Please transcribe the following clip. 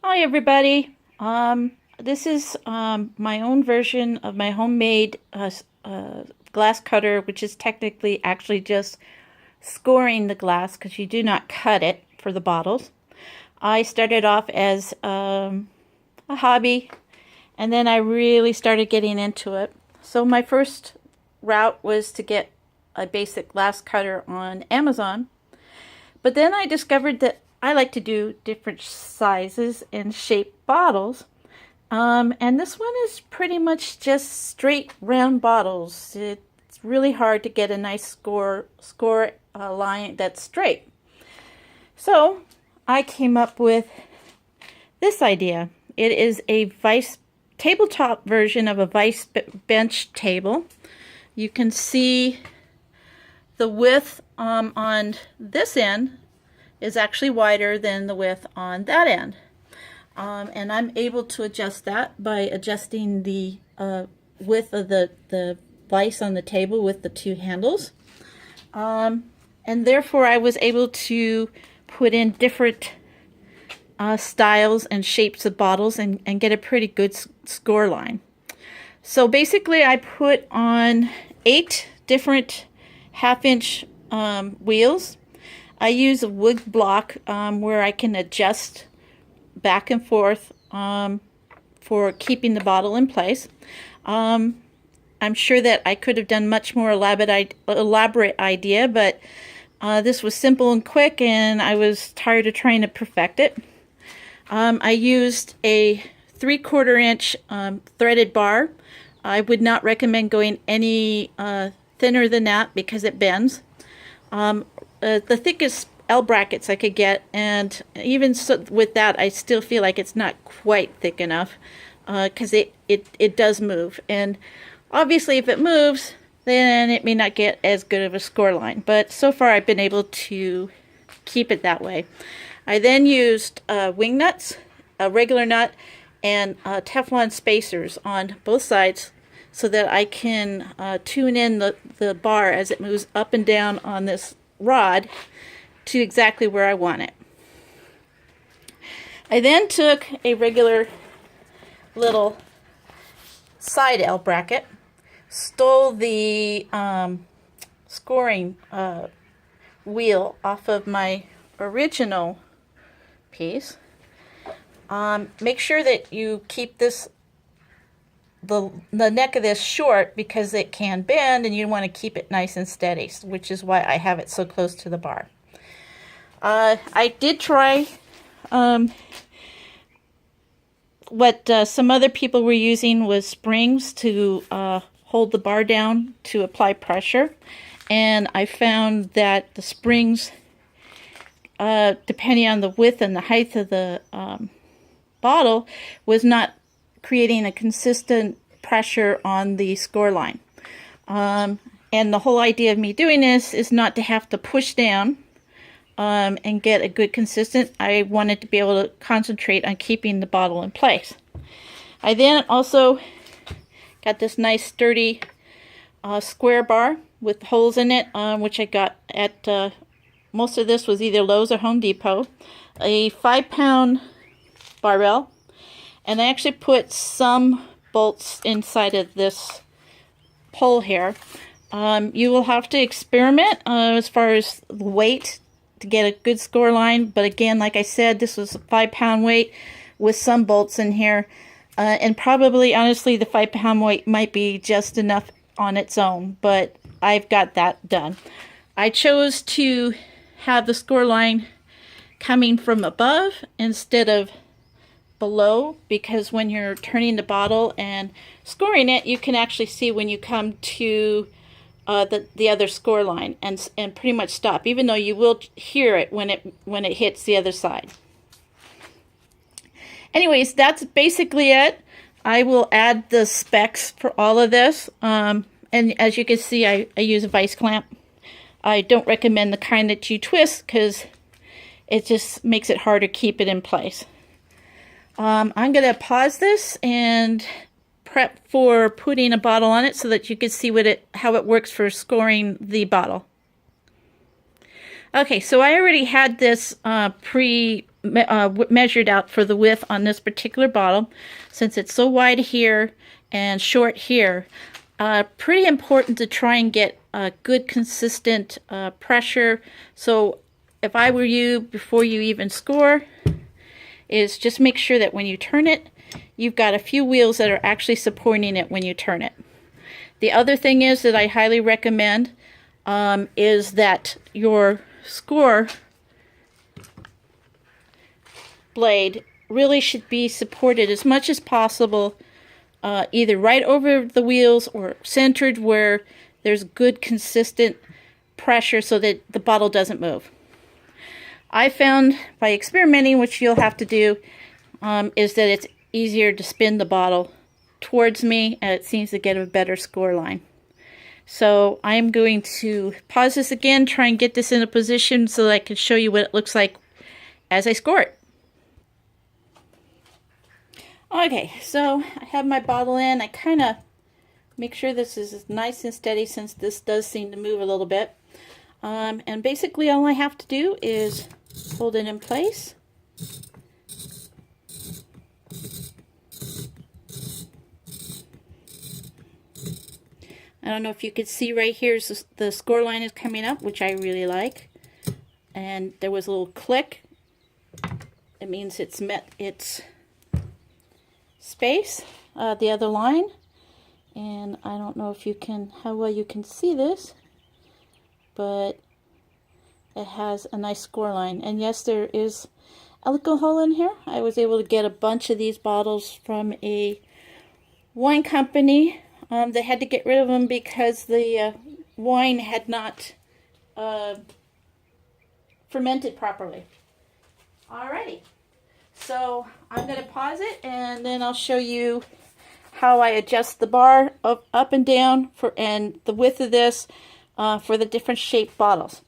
Hi everybody. This is my own version of my homemade glass cutter, which is technically actually just scoring the glass because you do not cut it for the bottles. I started off as a hobby, and then I really started getting into it. So my first route was to get a basic glass cutter on Amazon. But then I discovered that I like to do different sizes and shape bottles. And this one is pretty much just straight round bottles. It's really hard to get a nice score line that's straight. So I came up with this idea. It is a vice tabletop version of a vice bench table. You can see the width on this end is actually wider than the width on that end. And I'm able to adjust that by adjusting the width of the vise on the table with the two handles. And therefore I was able to put in different styles and shapes of bottles and get a pretty good score line. So basically I put on 8 different half-inch wheels. I use a wood block where I can adjust back and forth for keeping the bottle in place. I'm sure that I could have done much more elaborate idea, but this was simple and quick, and I was tired of trying to perfect it. I used a 3/4 inch threaded bar. I would not recommend going any thinner than that because it bends. The thickest L brackets I could get, and even so, with that I still feel like it's not quite thick enough because it does move, and obviously if it moves then it may not get as good of a score line, but so far I've been able to keep it that way. I then used wing nuts, a regular nut, and Teflon spacers on both sides so that I can tune in the bar as it moves up and down on this rod to exactly where I want it. I then took a regular little side L bracket, stole the scoring wheel off of my original piece. Make sure that you keep this the neck of this short because it can bend and you want to keep it nice and steady, which is why I have it so close to the bar. I did try what some other people were using was springs to hold the bar down to apply pressure, and I found that the springs, depending on the width and the height of the bottle, was not creating a consistent pressure on the score line. And the whole idea of me doing this is not to have to push down and get a good consistent. I wanted to be able to concentrate on keeping the bottle in place. I then also got this nice sturdy square bar with holes in it, which I got at most of this was either Lowe's or Home Depot. A 5-pound barbell, and I actually put some bolts inside of this pole here. You will have to experiment as far as the weight to get a good score line, but again, like I said, this was a 5-pound weight with some bolts in here, and probably honestly the 5-pound weight might be just enough on its own, but I've got that done. I chose to have the score line coming from above instead of below, because when you're turning the bottle and scoring it, you can actually see when you come to the other score line and pretty much stop, even though you will hear it when it hits the other side. Anyways, that's basically it. I will add the specs for all of this, and as you can see, I use a vice clamp. I don't recommend the kind that you twist because it just makes it hard to keep it in place. I'm going to pause this and prep for putting a bottle on it so that you can see how it works for scoring the bottle. Okay, so I already had this pre measured out for the width on this particular bottle. Since it's so wide here and short here, pretty important to try and get a good consistent pressure. So if I were you, before you even score, is just make sure that when you turn it, you've got a few wheels that are actually supporting it when you turn it. The other thing is that I highly recommend is that your score blade really should be supported as much as possible, either right over the wheels or centered where there's good consistent pressure so that the bottle doesn't move. I found by experimenting, which you'll have to do, is that it's easier to spin the bottle towards me, and it seems to get a better score line. So I'm going to pause this again, try and get this in a position so that I can show you what it looks like as I score it. Okay, so I have my bottle in. I kind of make sure this is nice and steady since this does seem to move a little bit. And basically all I have to do is hold it in place. I don't know if you could see right here, the score line is coming up, which I really like. And there was a little click. It means it's met its space, the other line. And I don't know if you can, how well you can see this, but it has a nice score line. And yes, there is alcohol in here. I was able to get a bunch of these bottles from a wine company. They had to get rid of them because the wine had not fermented properly. Alrighty, so I'm going to pause it and then I'll show you how I adjust the bar up and down and the width of this for the different shaped bottles.